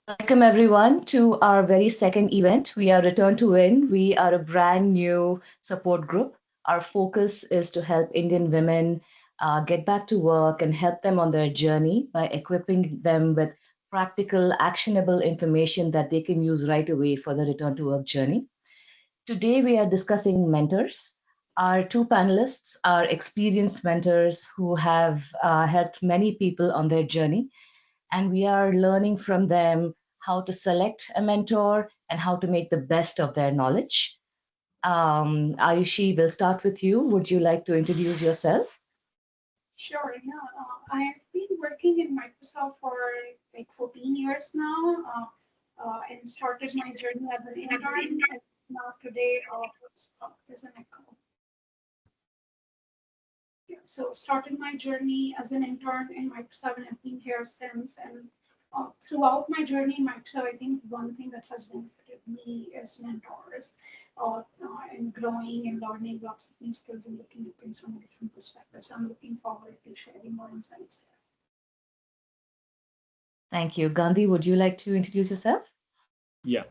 Welcome everyone to our very second event. We are Return to Win. We are a brand new support group. Our focus is to help Indian women get back to work and help them on their journey by equipping them with practical, actionable information that they can use right away for the return to work journey. Today we are discussing mentors. Our two panelists are experienced mentors who have helped many people on their journey, and we are learning from them how to select a mentor and how to make the best of their knowledge. Ayushi, we'll start with you. Would you like to introduce yourself? Sure, yeah. I've been working in Microsoft for like 14 years now, and started my journey as an intern. And now today, there's an echo. Yeah, so started my journey as an intern in Microsoft, and I've been here since. And throughout my journey in Microsoft, I think one thing that has benefited me is mentors, and growing and learning lots of new skills and looking at things from a different perspective. So I'm looking forward to sharing more insights here. Thank you. Gandhi, would you like to introduce yourself? Yeah.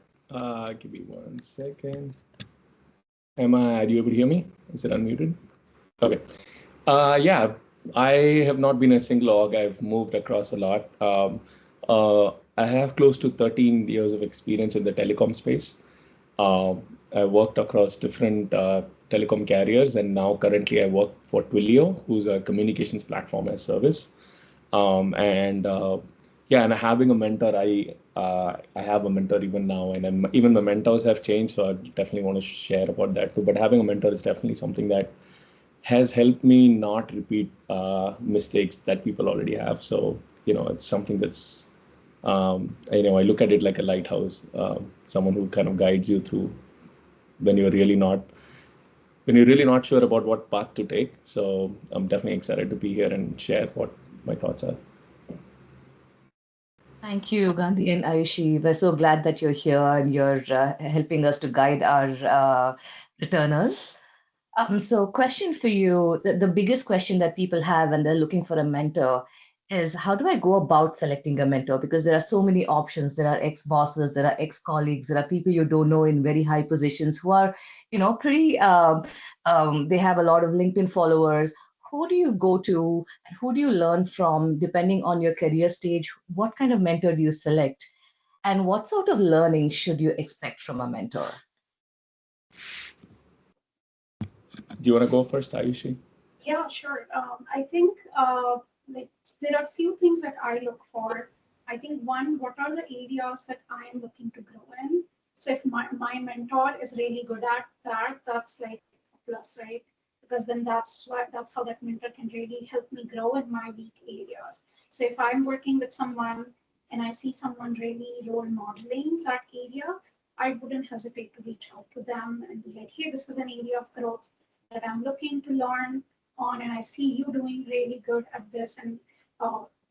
Give me 1 second. Are you able to hear me? Is it unmuted? Okay. Yeah, I have not been a single org. I've moved across a lot. I have close to 13 years of experience in the telecom space. I worked across different telecom carriers, and now currently I work for Twilio, who's a communications platform as service. And Yeah, and having a mentor, I have a mentor even now, and even the mentors have changed, so I definitely want to share about that too. But having a mentor is definitely something that has helped me not repeat mistakes that people already have. So it's something that's I look at it like a lighthouse, someone who kind of guides you through when you're really not when you're really not sure about what path to take. So I'm definitely excited to be here and share what my thoughts are. Thank you, Gandhi and Ayushi. We're so glad that you're here and you're helping us to guide our returners. So, question for you, the biggest question that people have when they're looking for a mentor is how do I go about selecting a mentor? Because there are so many options. There are ex-bosses, there are ex-colleagues, there are people you don't know in very high positions who are, pretty, they have a lot of LinkedIn followers. Who do you go to? Who do you learn from depending on your career stage? What kind of mentor do you select? And what sort of learning should you expect from a mentor? Do you want to go first, Ayushi? Yeah, sure. I think like there are a few things that I look for. I think one, what are the areas that I am looking to grow in? So if my mentor is really good at that, that's like a plus, right? Because then that's how that mentor can really help me grow in my weak areas. So if I'm working with someone and I see someone really role modeling that area, I wouldn't hesitate to reach out to them and be like, hey, this is an area of growth that I'm looking to learn on, and I see you doing really good at this, and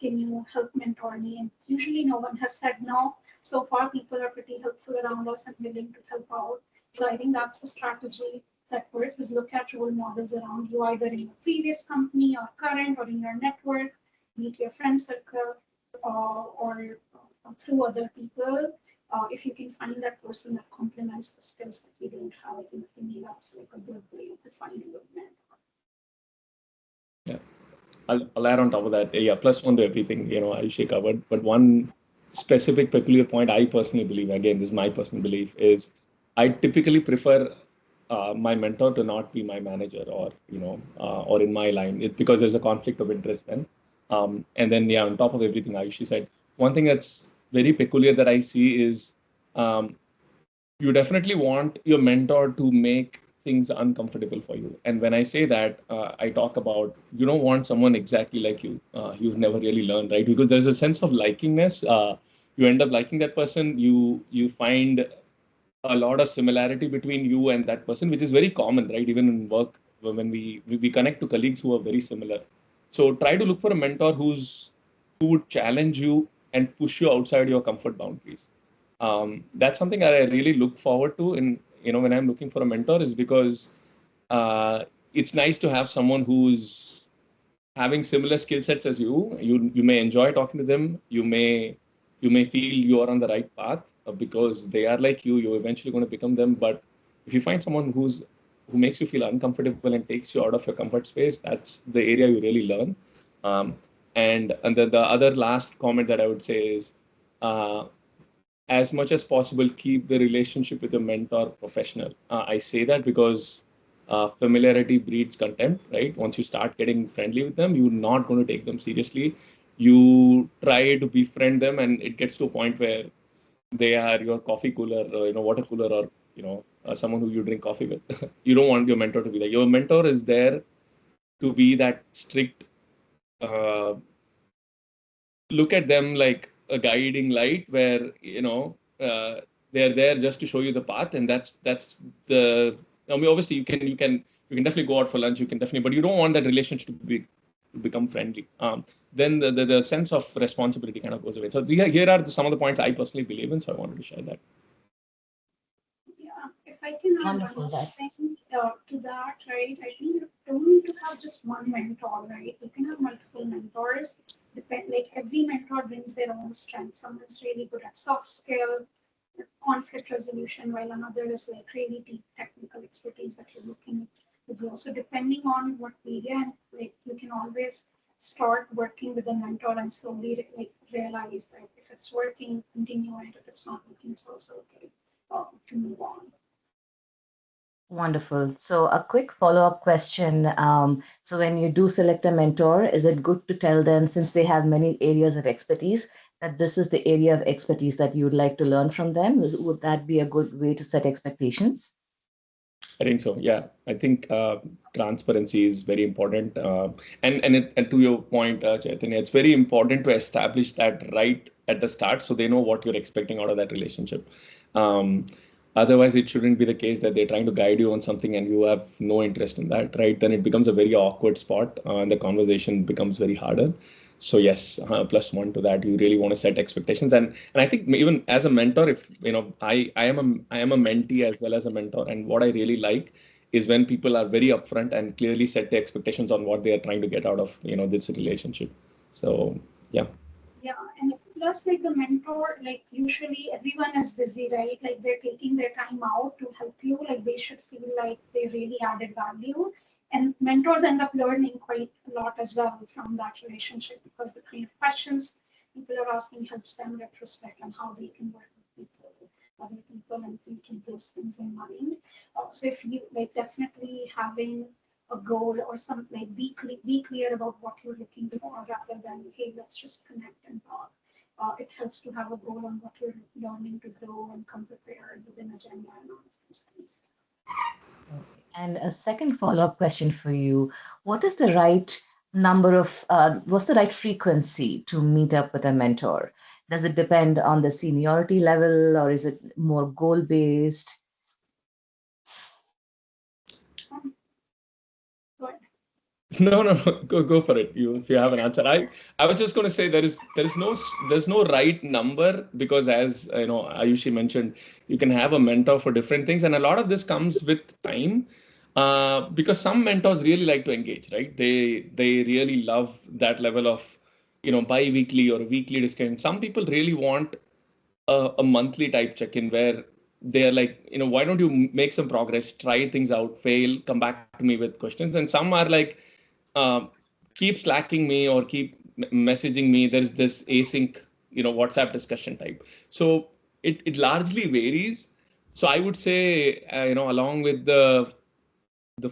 can you help mentor me? And usually no one has said no. So far, people are pretty helpful around us and willing to help out. So I think that's a strategy that works, is look at role models around you, either in your previous company or current or in your network, meet your friend circle, or through other people. If you can find that person that complements the skills that you don't have, I think for me that's like a good way to find a good mentor. Yeah. I'll add on top of that. Yeah, plus one to everything, Ayushi covered. But one specific peculiar point I personally believe, again, this is my personal belief, is I typically prefer my mentor to not be my manager or in my line, because there's a conflict of interest then. And then, yeah, on top of everything Ayushi said, one thing that's very peculiar that I see is um, you definitely want your mentor to make things uncomfortable for you. And when I say that, I talk about you don't want someone exactly like you. You've never really learned, right? Because there's a sense of likingness. You end up liking that person. You find a lot of similarity between you and that person, which is very common, right? Even in work, when we connect to colleagues who are very similar. So try to look for a mentor who would challenge you and push you outside your comfort boundaries. That's something that I really look forward to in when I'm looking for a mentor, is because it's nice to have someone who's having similar skill sets as you. You may enjoy talking to them. You may You may feel you are on the right path because they are like you. You're eventually going to become them. But if you find someone who makes you feel uncomfortable and takes you out of your comfort space, that's the area you really learn. Um, and the other last comment that I would say is, uh, as much as possible, keep the relationship with your mentor professional. I say that because familiarity breeds contempt, right? Once you start getting friendly with them, you're not going to take them seriously. You try to befriend them, and it gets to a point where they are your coffee cooler, or, water cooler, or someone who you drink coffee with. You don't want your mentor to be there. Your mentor is there to be that strict. Uh, Look at them like a guiding light where they're there just to show you the path, and that's the. I mean, obviously you can definitely go out for lunch, you can definitely, but you don't want that relationship to become friendly. Then the sense of responsibility kind of goes away. So here are some of the points I personally believe in, so I wanted to share that. Yeah, if I can add one Wonderful. more That thing to that, right? I think you don't need to have just one mentor, right? You can have multiple mentors. Like every mentor brings their own strength. Someone's really good at soft skill, conflict resolution, while another is like really deep technical expertise that you're looking to grow. So depending on what area, and like you can always start working with a mentor and slowly like realize that if it's working, continue it. If it's not working, it's also okay to move on. wonderful. So a quick follow-up question. So when you do select a mentor, is it good to tell them, since they have many areas of expertise, that this is the area of expertise that you would like to learn from them? Would that be a good way to set expectations? I think so. Yeah, I think transparency is very important, and to your point, Chaitanya, it's very important to establish that right at the start, so they know what you're expecting out of that relationship. Um, Otherwise, it shouldn't be the case that they're trying to guide you on something and you have no interest in that, right? Then it becomes a very awkward spot, and the conversation becomes very harder. So yes, plus one to that, you really want to set expectations, and I think even as a mentor, if I am a mentee as well as a mentor, and what I really like is when people are very upfront and clearly set the expectations on what they are trying to get out of this relationship. So yeah. Yeah, and plus like the mentor, like usually everyone is busy, right? Like they're taking their time out to help you. Like they should feel like they really added value. And mentors end up learning quite a lot as well from that relationship because the kind of questions people are asking helps them retrospect on how they can work with people, other people, and we keep those things in mind. So if you like definitely having a goal or something, like be clear about what you're looking for rather than hey, let's just connect and talk. It helps to have a goal on what you're learning to grow and come prepared with an agenda and all of those things. Okay. And a second follow-up question for you. What is the right what's the right frequency to meet up with a mentor? Does it depend on the seniority level or is it more goal-based? Um, but No. Go for it. If you have an answer. I was just going to say there's no right number, because as Ayushi mentioned, you can have a mentor for different things, and a lot of this comes with time. Because some mentors really like to engage, right? They really love that level of bi-weekly or weekly discussion. Some people really want a monthly type check-in where they're like, why don't you make some progress, try things out, fail, come back to me with questions. And some are like, um, keep slacking me or keep messaging me. There's this async, WhatsApp discussion type. So it largely varies. So I would say, along with the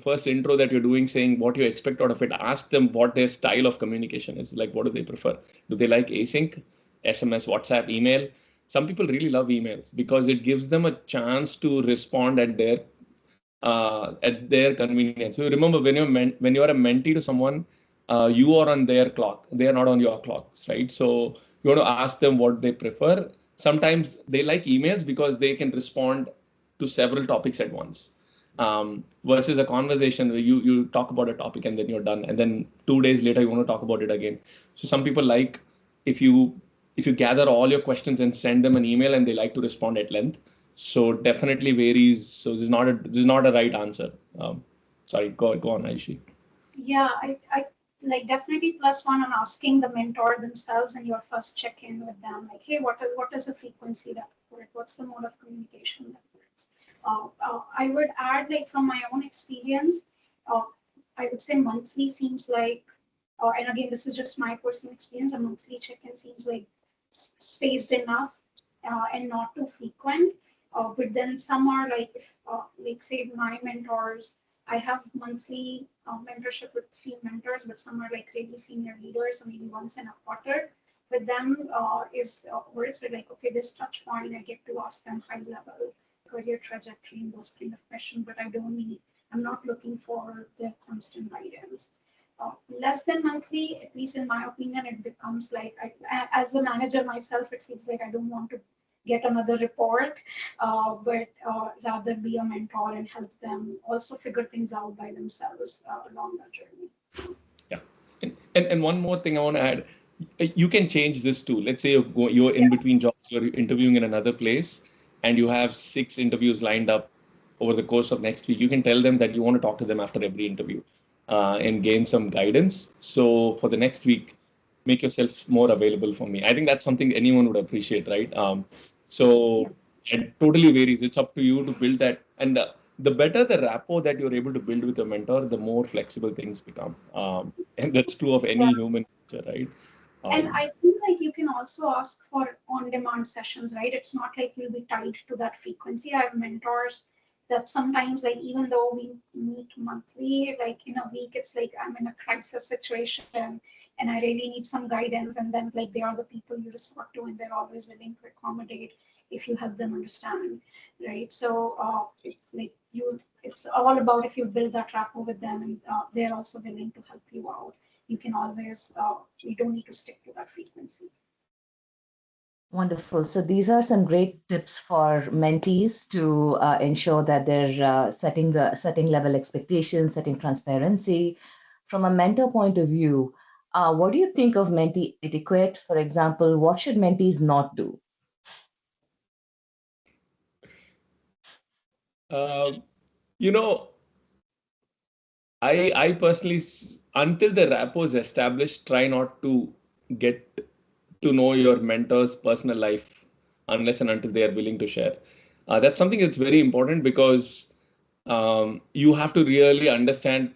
first intro that you're doing, saying what you expect out of it, ask them what their style of communication is. Like, what do they prefer? Do they like async, SMS, WhatsApp, email? Some people really love emails because it gives them a chance to respond at their convenience. So remember, when you're a mentee to someone, you are on their clock. They are not on your clocks, right? So you want to ask them what they prefer. Sometimes they like emails because they can respond to several topics at once. Versus a conversation where you talk about a topic and then you're done, and then 2 days later you want to talk about it again. So some people like, if you gather all your questions and send them an email, and they like to respond at length. So definitely varies. So this is not a right answer. Sorry, go on, Aishi. yeah, I like definitely +1 on asking the mentor themselves in your first check-in with them, like, hey, what is the frequency that works? What's the mode of communication that works? I would add, like from my own experience, uh, I would say monthly seems like, and again, this is just my personal experience, a monthly check-in seems like spaced enough and not too frequent. But then some are like, if like say my mentors, I have monthly mentorship with few mentors, but some are like really senior leaders, so maybe once in a quarter. With them is where it's like, okay, this touch point, I get to ask them high level career trajectory and those kind of questions, but I'm not looking for their constant guidance. Less than monthly, at least in my opinion, it becomes like, as a manager myself, it feels like I don't want to get another report, but rather be a mentor and help them also figure things out by themselves along that journey. Yeah. And one more thing I want to add, you can change this too. Let's say you're Yeah, in between jobs, you're interviewing in another place, and you have 6 interviews lined up over the course of next week. You can tell them that you want to talk to them after every interview and gain some guidance. So for the next week, make yourself more available for me. I think that's something anyone would appreciate, right? yeah, So it totally varies. It's up to you to build that. And the better the rapport that you're able to build with your mentor, the more flexible things become. And that's true of yeah. any human nature, right? And Um, I think like you can also ask for on-demand sessions, right? It's not like you'll be tied to that frequency. I have mentors that sometimes, like even though we meet monthly, like in a week, it's like I'm in a crisis situation and I really need some guidance. And then like they are the people you resort to, and they're always willing to accommodate if you help them understand, right? So it's all about if you build that rapport with them, and they're also willing to help you out. You can always you don't need to stick to that frequency. Wonderful. So these are some great tips for mentees to ensure that they're setting level expectations, setting transparency. From a mentor point of view, what do you think of mentee etiquette? For example, what should mentees not do? uh, you know, I personally, until the rapport is established, try not to get to know your mentor's personal life unless and until they are willing to share. That's something that's very important because you have to really understand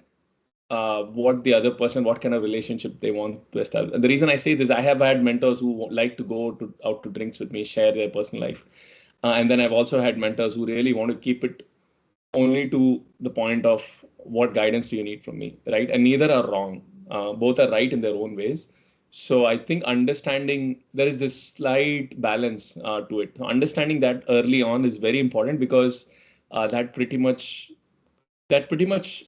what the other person, what kind of relationship they want to establish. And the reason I say this, I have had mentors who like to go out to drinks with me, share their personal life. And then I've also had mentors who really want to keep it only to the point of what guidance do you need from me, right? And neither are wrong. Both are right in their own ways. So I think understanding there is this slight balance to it. So understanding that early on is very important because that pretty much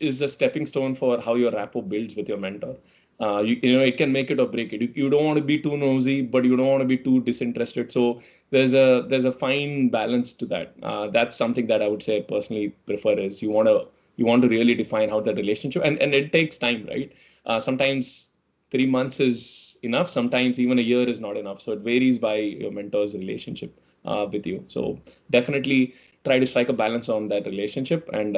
is a stepping stone for how your rapport builds with your mentor. It can make it or break it. You don't want to be too nosy, but you don't want to be too disinterested. So there's a fine balance to that. That's something that I would say I personally prefer is you want to really define how that relationship, and it takes time, right? Sometimes 3 months is enough. Sometimes even a year is not enough. So it varies by your mentor's relationship with you. So definitely try to strike a balance on that relationship and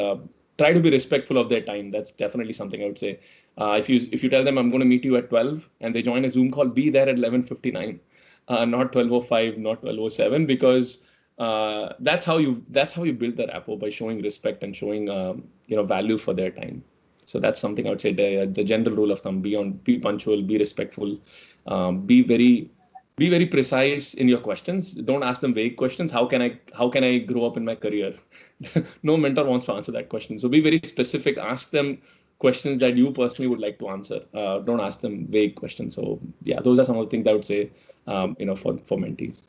try to be respectful of their time. That's definitely something I would say. If you tell them I'm going to meet you at 12 and they join a Zoom call, be there at 11:59, not 12:05, not 12:07, because that's how you build the rapport by showing respect and showing value for their time. So that's something I would say the general rule of thumb: be punctual, be respectful, be very precise in your questions. Don't ask them vague questions. How can I grow up in my career? No mentor wants to answer that question. So be very specific. Ask them questions that you personally would like to answer. Don't ask them vague questions. So yeah, those are some of the things I would say, for mentees.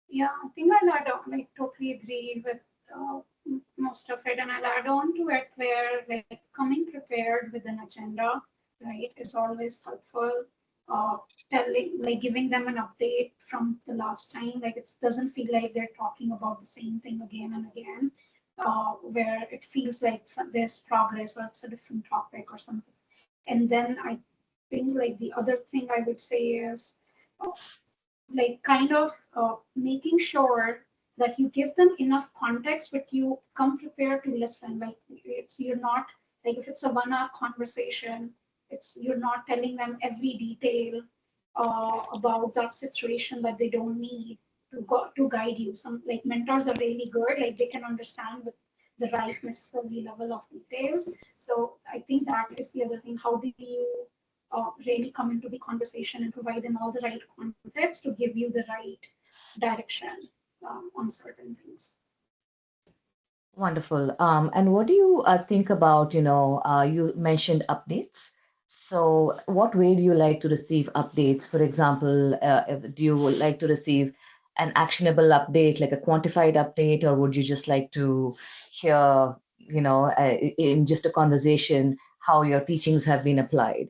Yeah, I think I'll add on, like totally agree with most of it, and I'll add on to it where like coming prepared with an agenda, right, is always helpful. Uh, Telling, like giving them an update from the last time, like it doesn't feel like they're talking about the same thing again and again, where it feels like there's progress or it's a different topic or something. And then I think like the other thing I would say is uh, like kind of making sure that you give them enough context, but you come prepared to listen. Like it's you're not like if it's a 1 hour conversation, you're not telling them every detail about that situation that they don't need to guide you. Some like mentors are really good, like they can understand the right necessary level of details. So I think that is the other thing. How do you really come into the conversation and provide them all the right context to give you the right direction on certain things. Wonderful. And what do you think about, you mentioned updates. So what way do you like to receive updates? For example, do you like to receive an actionable update, like a quantified update, or would you just like to hear, in just a conversation, how your teachings have been applied?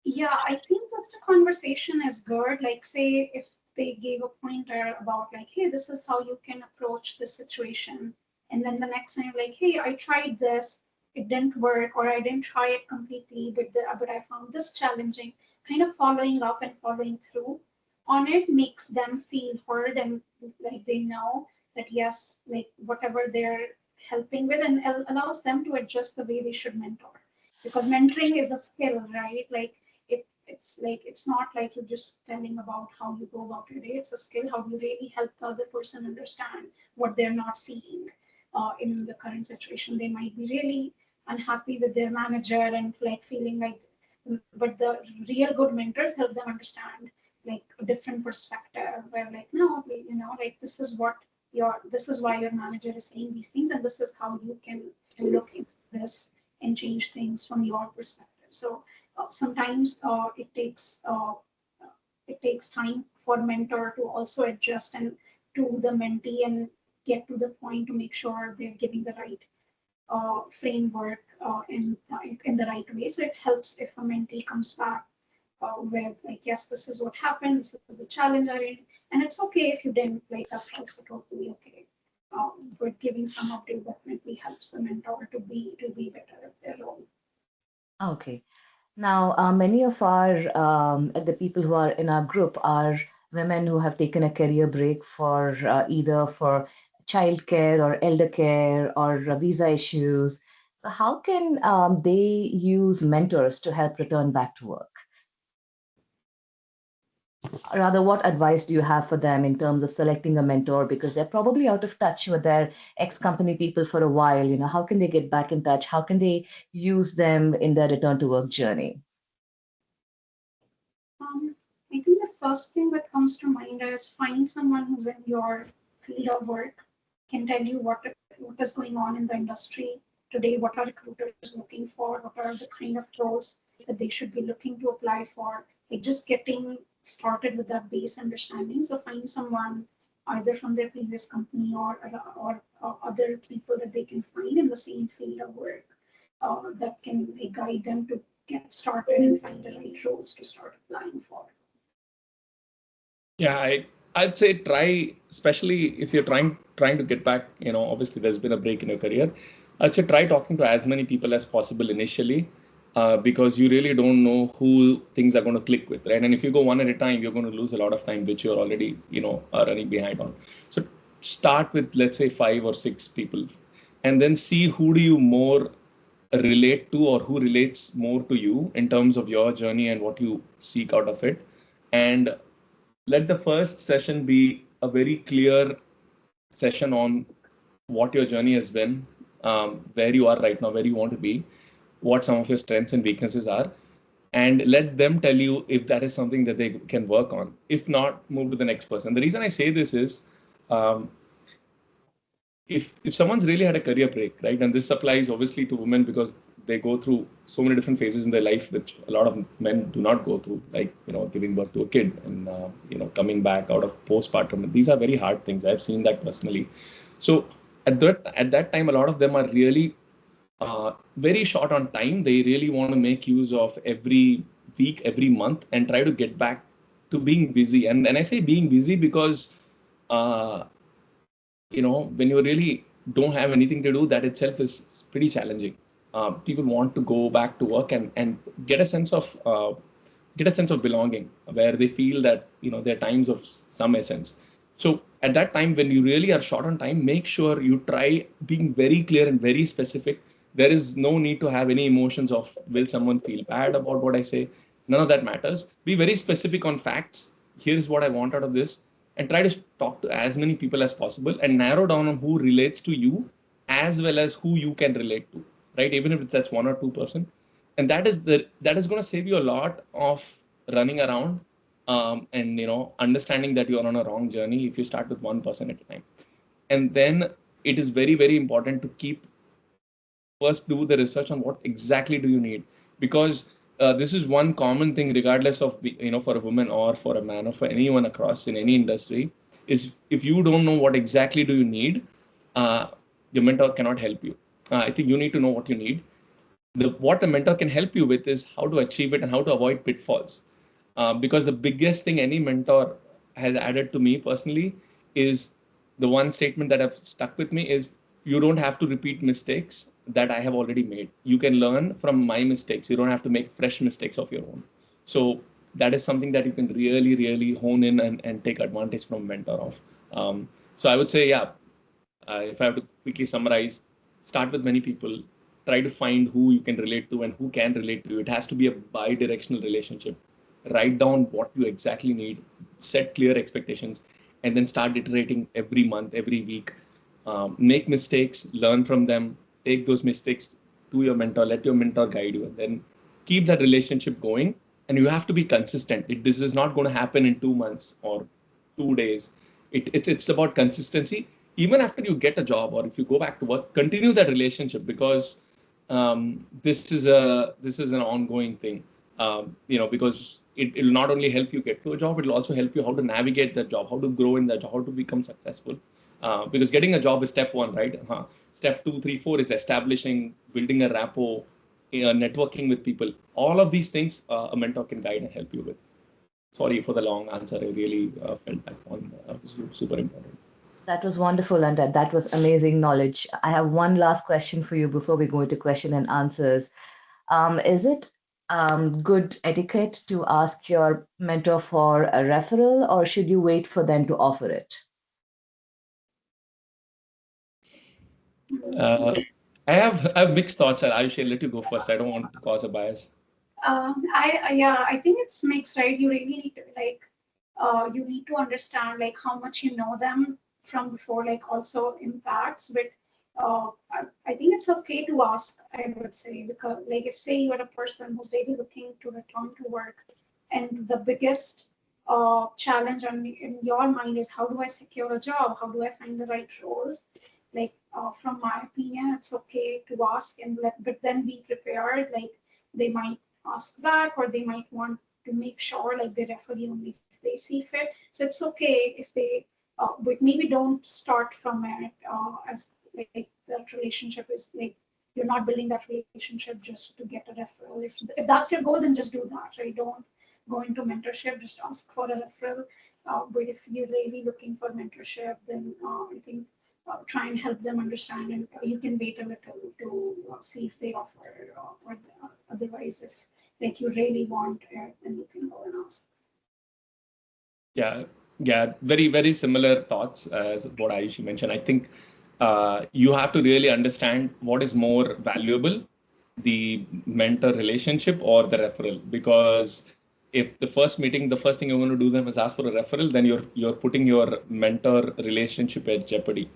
Yeah, I think just a conversation is good. Like, say, if they gave a pointer about, like, hey, this is how you can approach this situation. And then the next time, like, hey, I tried this, it didn't work, or I didn't try it completely, but I found this challenging. Kind of following up and following through on it makes them feel heard and like they know that, yes, like whatever they're helping with, and allows them to adjust the way they should mentor. Because mentoring is a skill, right? Like, it's like it's not like you're just telling about how you go about your day. It's a skill. How do you really help the other person understand what they're not seeing in the current situation? They might be really unhappy with their manager and like feeling like, but the real good mentors help them understand like a different perspective where like, no, like this is why your manager is saying these things, and this is how you can look into this and change things from your perspective. So sometimes it takes time for mentor to also adjust and to the mentee and get to the point to make sure they're giving the right framework in the right way. So it helps if a mentee comes back with like, yes, this is what happened, this is the challenge I in, and it's okay if you didn't, like that's also totally okay. But giving some update definitely helps the mentor to be better at their role. Okay. Now, many of the people who are in our group are women who have taken a career break for either for childcare or elder care or visa issues. So, how can they use mentors to help return back to work? Rather, what advice do you have for them in terms of selecting a mentor? Because they're probably out of touch with their ex-company people for a while. How can they get back in touch? How can they use them in their return to work journey? I think the first thing that comes to mind is find someone who's in your field of work, can tell you what is going on in the industry today, what are recruiters looking for, what are the kind of roles that they should be looking to apply for. Like just getting started with that base understanding. So find someone either from their previous company or other people that they can find in the same field of work that can guide them to get started and find the right roles to start applying for. Yeah, I'd say try, especially if you're trying to get back, obviously there's been a break in your career. I'd say try talking to as many people as possible initially, because you really don't know who things are going to click with, right? And if you go one at a time, you're going to lose a lot of time, which you're already, are running behind on. So start with, let's say, 5 or 6 people, and then see who do you more relate to, or who relates more to you in terms of your journey and what you seek out of it. And let the first session be a very clear session on what your journey has been, where you are right now, where you want to be, what some of your strengths and weaknesses are, and let them tell you if that is something that they can work on. If not, move to the next person. The reason I say this is, um, if someone's really had a career break, right, and this applies obviously to women because they go through so many different phases in their life which a lot of men do not go through, like giving birth to a kid and coming back out of postpartum. These are very hard things. I've seen that personally. So at that time, a lot of them are really very short on time. They really want to make use of every week, every month, and try to get back to being busy. And I say being busy because uh, when you really don't have anything to do, that itself is pretty challenging. People want to go back to work and get a sense of belonging, where they feel that their times of some essence. So at that time, when you really are short on time, make sure you try being very clear and very specific There is no need to have any emotions of will someone feel bad about what I say. None of that matters. Be very specific on facts. Here's what I want out of this, and try to talk to as many people as possible and narrow down on who relates to you as well as who you can relate to, right? Even if that's 1 or 2%. And that is going to save you a lot of running around, and understanding that you're on a wrong journey if you start with 1% at a time. And then it is very, very important to keep first do the research on what exactly do you need, because this is one common thing regardless of for a woman or for a man or for anyone across in any industry, is if you don't know what exactly do you need, uh, your mentor cannot help you. I think you need to know what you need. What the mentor can help you with is how to achieve it and how to avoid pitfalls. Because the biggest thing any mentor has added to me personally is the one statement that have stuck with me is, you don't have to repeat mistakes that I have already made. You can learn from my mistakes. You don't have to make fresh mistakes of your own. So that is something that you can really, really hone in and take advantage from mentor of. So I would say, yeah, if I have to quickly summarize, start with many people, try to find who you can relate to and who can relate to you. It has to be a bi-directional relationship. Write down what you exactly need, set clear expectations, and then start iterating every month, every week. Make mistakes, learn from them, take those mistakes to your mentor, let your mentor guide you, and then keep that relationship going. And you have to be consistent. This is not going to happen in 2 months or 2 days. It's about consistency. Even after you get a job or if you go back to work, continue that relationship, because this is an ongoing thing. Because it will not only help you get to a job, it will also help you how to navigate that job, how to grow in that job, how to become successful. Because getting a job is step one, right? Step 2, 3, 4 is establishing, building a rapport, networking with people. All of these things a mentor can guide and help you with. Sorry for the long answer. I really felt that one was super important. That was wonderful, and that was amazing knowledge. I have one last question for you before we go into question and answers. Is it good etiquette to ask your mentor for a referral, or should you wait for them to offer it? Uh, I have mixed thoughts. I shall let you go first. I don't want to cause a bias. Yeah, I think it's mixed, right? You really need to you need to understand like how much you know them from before, like also impacts. But I think it's okay to ask, I would say, because like if say you are a person who's really looking to return to work, and the biggest challenge in your mind is how do I secure a job? How do I find the right roles? Like from my opinion, it's okay to ask and but then be prepared. Like they might ask back, or they might want to make sure like they refer you only if they see fit. So it's okay if they, but maybe don't start from it as like that relationship is like you're not building that relationship just to get a referral. If that's your goal, then just do that, right? Don't go into mentorship, just ask for a referral. But if you're really looking for mentorship, then I think try and help them understand, and you can wait a little to see if they offer, or otherwise if like you really want it, then you can go and ask. Yeah, yeah, very, very similar thoughts as what Ayushi mentioned. I think you have to really understand what is more valuable, the mentor relationship or the referral. Because if the first meeting, the first thing you're going to do them is ask for a referral, then you're putting your mentor relationship at jeopardy,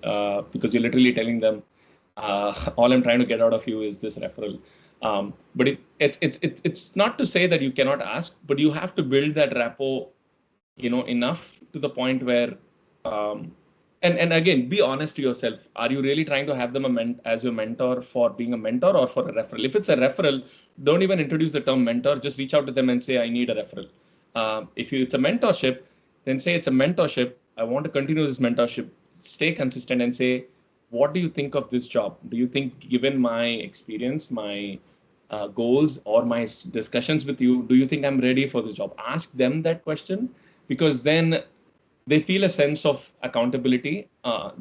because you're literally telling them, all I'm trying to get out of you is this referral. But it's not to say that you cannot ask, but you have to build that rapport, enough to the point where, um, and again, be honest to yourself. Are you really trying to have them as your mentor for being a mentor or for a referral? If it's a referral, don't even introduce the term mentor. Just reach out to them and say, I need a referral. If it's a mentorship, then say it's a mentorship. I want to continue this mentorship. Stay consistent and say, what do you think of this job? Do you think, given my experience, my goals, or my discussions with you, do you think I'm ready for the job? Ask them that question, because then they feel a sense of accountability,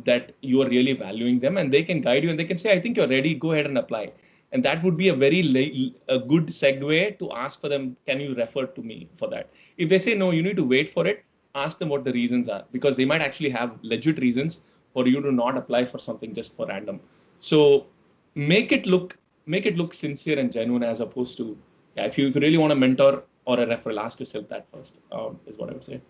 that you are really valuing them, and they can guide you and they can say, I think you're ready, go ahead and apply. And that would be a very a good segue to ask for them, can you refer to me for that? If they say no, you need to wait for it. Ask them what the reasons are, because they might actually have legit reasons for you to not apply for something just for random. So make it look make it look sincere and genuine as opposed to, yeah, if you really want a mentor or a referral, ask yourself that first, is what I would say.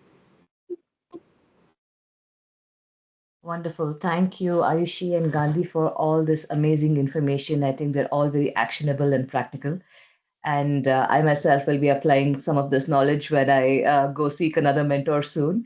Wonderful. Thank you, Ayushi and Gandhi, for all this amazing information. I think they're all very actionable and practical. And I myself will be applying some of this knowledge when I go seek another mentor soon.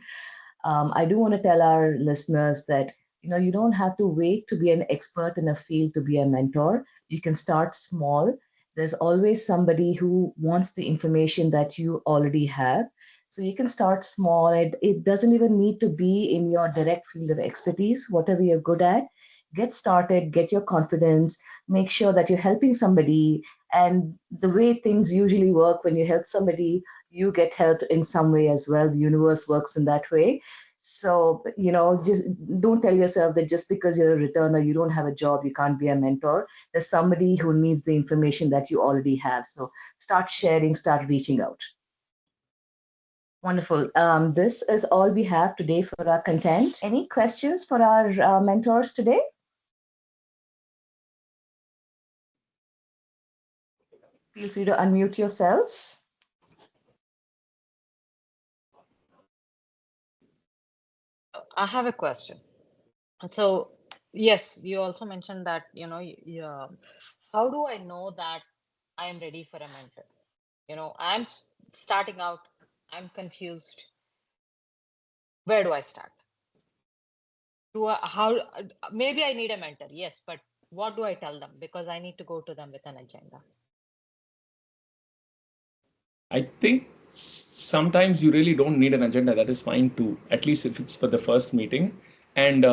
I do want to tell our listeners that you don't have to wait to be an expert in a field to be a mentor. You can start small. There's always somebody who wants the information that you already have. So you can start small. It doesn't even need to be in your direct field of expertise, whatever you're good at. Get started, get your confidence, make sure that you're helping somebody. And the way things usually work, when you help somebody, you get helped in some way as well. The universe works in that way. So, just don't tell yourself that just because you're a returner, you don't have a job, you can't be a mentor. There's somebody who needs the information that you already have. So start sharing, start reaching out. Wonderful. This is all we have today for our content. Any questions for our mentors today? Feel free to unmute yourselves. I have a question. So, yes, you also mentioned that, how do I know that I am ready for a mentor? I'm starting out, I'm confused. Where do I start? Maybe I need a mentor, yes, but what do I tell them? Because I need to go to them with an agenda. I think sometimes you really don't need an agenda. That is fine too, at least if it's for the first meeting. And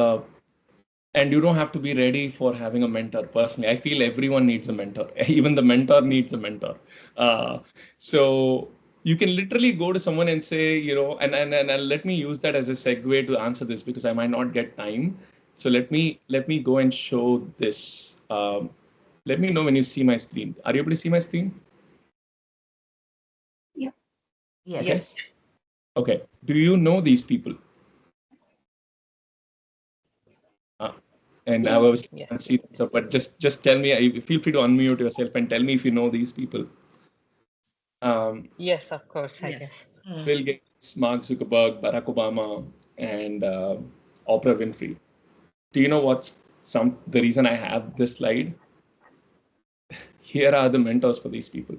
you don't have to be ready for having a mentor. Personally, I feel everyone needs a mentor. Even the mentor needs a mentor. So you can literally go to someone and say, and let me use that as a segue to answer this, because I might not get time. So let me go and show this. Let me know when you see my screen. Are you able to see my screen? Yeah. Yes. Okay. Okay. Do you know these people? Uh, and I Yes. was Yes. can't see them, so, but just tell me. Feel free to unmute yourself and tell me if you know these people. Yes, of course, I Yes. guess. Bill Gates, Mark Zuckerberg, Barack Obama, and Oprah Winfrey. Do you know what's the reason I have this slide? Here are the mentors for these people.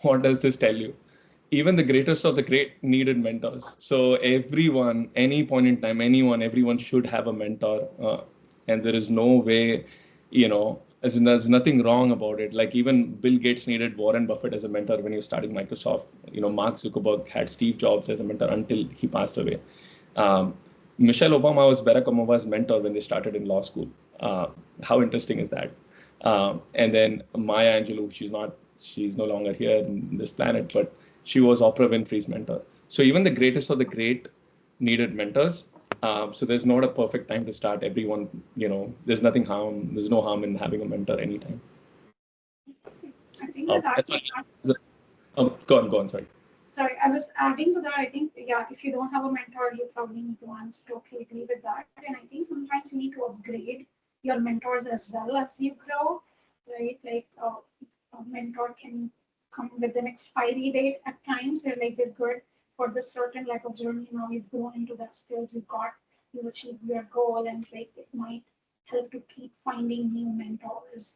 What does this tell you? Even the greatest of the great needed mentors. So everyone, any point in time, everyone should have a mentor, and there is no way, as in, there's nothing wrong about it. Like even Bill Gates needed Warren Buffett as a mentor when he was starting Microsoft. Mark Zuckerberg had Steve Jobs as a mentor until he passed away. Um, Michelle Obama was Barack Obama's mentor when they started in law school. How interesting is that? And then Maya Angelou, she's no longer here in this planet, but she was Oprah Winfrey's mentor. So even the greatest of the great needed mentors. So there's not a perfect time to start. Everyone, there's no harm in having a mentor anytime. I think that That's go on, sorry. sorry, I was adding to that. I think, yeah, if you don't have a mentor, you probably need to answer. Totally agree with that. And I think sometimes you need to upgrade your mentors as well as you grow, right? Like a mentor can come with an expiry date at times. They're like they're good for this certain like of journey. Now you've grown into that skills you've got, you've achieved your goal, and like it might help to keep finding new mentors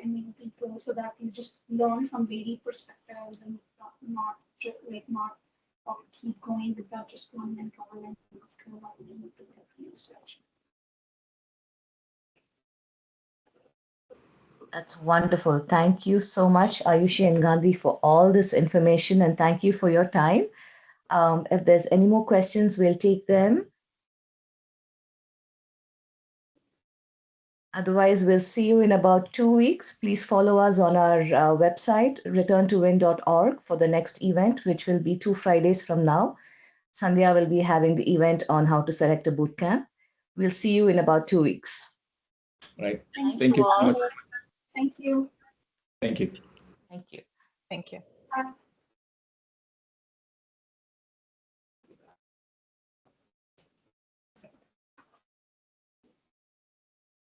and new people so that you just learn from varied perspectives and not keep going with that just one mentor and after a while you need to get a new switch. That's wonderful. Thank you so much, Ayushi and Gandhi, for all this information, and thank you for your time. If there's any more questions, we'll take them. Otherwise, we'll see you in about 2 weeks. Please follow us on our website, returntowin.org, for the next event, which will be 2 Fridays from now. Sandhya will be having the event on how to select a bootcamp. We'll see you in about 2 weeks. Right. Thank Thank you you so all. much. Thank you. Thank you. Thank you. Thank you. Bye.